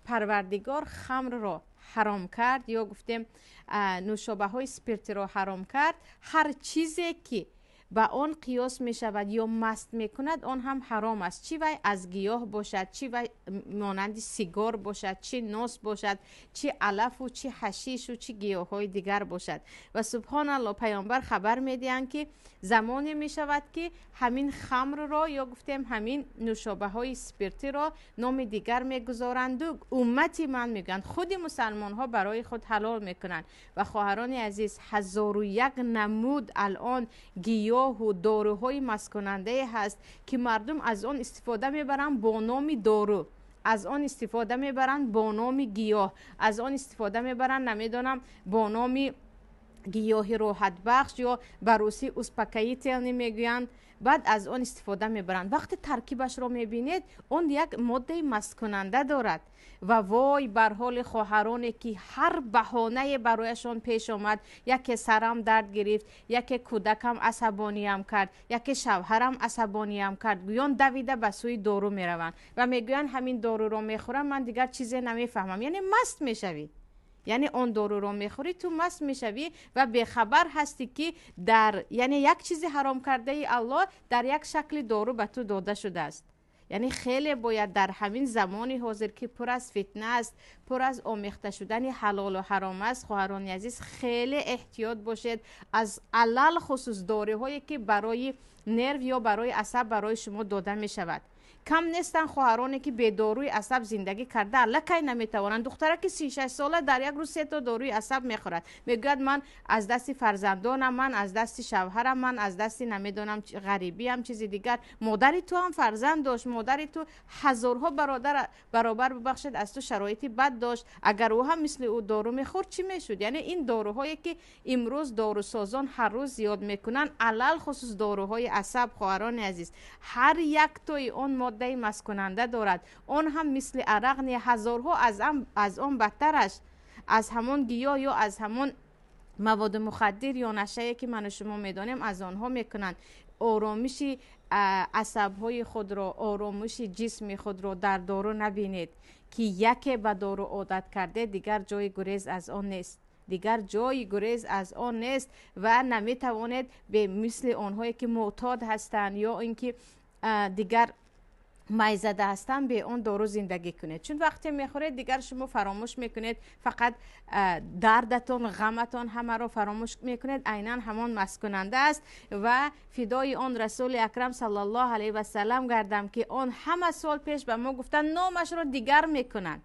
پروردگار خمر را حرام کرد یا گفتیم نوشابه های سپیرتی را حرام کرد، هر چیزی که با آن قیاس می شود یا مست می کند آن هم حرام است. چی وای از گیاه باشد، چی وای مانند سیگار باشد، چی نوس باشد، چی علف و چی حشیش و چی گیاه های دیگر باشد. و سبحان الله پیامبر خبر می دهند که زمانی می شود که همین خمر را یا گفتیم همین نوشابه های سپیرتی را نام دیگر می گذارند و امتی من می گویند خود مسلمان ها برای خود حلال می کنند. و خواهران عزیز 1001 نمود الان گیاه و داروهای مست کننده هست که مردم از آن استفاده میبرن با نام دارو، از آن استفاده میبرن با نام گیاه، از آن استفاده میبرن نمیدونم با نام گیاه راحت بخش یا بروسی اسپکایی تل نمیگویند، بعد از آن استفاده میبرند. وقتی ترکیبش را میبینید اون یک ماده مست کننده دارد و وای بر حال خواهرانی که هر بهانه برایشان پیش آمد، یکی سرم درد گرفت، یکی کودکم عصبانیم کرد، یکی شوهرم عصبانیم کرد، گویان دویده به سوی دارو میروند و میگویند همین دارو را میخورم من دیگر چیزی نمیفهمم. یعنی مست میشوی، یعنی اون دارو رو میخوری تو مست میشوی و بخبر هستی که در یعنی یک چیزی حرام کرده ای الله در یک شکل دارو به تو داده شده است. یعنی خیلی باید در همین زمانی حاضر که پر از فتنه است، پر از آمیخته شدن حلال و حرام است، خواهران عزیز خیلی احتیاط باشید از علل خصوص داروهایی که برای نرو یا برای عصب برای شما داده می شود. کم نیستن خواهرانی که به داروی عصب زندگی کرده الکی نمیتوانند. دختره که 36 ساله در یک روز 3 تا داروی عصب میخورد، میگوید من از دست فرزندانم، من از دست شوهرم، من از دست نمیدونم غریبی هم چیزی دیگر. مادری تو هم فرزند داشت، مادری تو هزارها برابر ببخشید از تو شرایطی بد داشت، اگر او هم مثل او دارو میخورد چی میشد؟ یعنی این داروهایی که امروز داروسازان هر روز زیاد میکنن علل خصوص داروهای عصب خواهران عزیز هر یک توی اون ماده مست کننده دارد. اون هم مثل عرق نه، هزارها از آن بدترش از همون گیاه یا از همون مواد مخدر یا نشه که من و شما میدانیم از آنها میکنند. آرامش عصبهای خود را، آرامش جسم خود را در دارو نبینید که یکی به دارو عادت کرده دیگر جای گریز از آن نیست، دیگر جای گریز از آن نیست و نمیتوانید به مثل آنهایی که معتاد هستند یا اینکه دیگر مایزده هستن به اون دارو زندگی کنید. چون وقتی میخورید دیگر شما فراموش میکنید، فقط دردتون غمتون همه رو فراموش میکنید، عیناً همان مست کننده است. و فدای آن رسول اکرم صلی الله علیه و سلم گردم که آن همه سال پیش به ما گفتن نامش رو دیگر میکنند.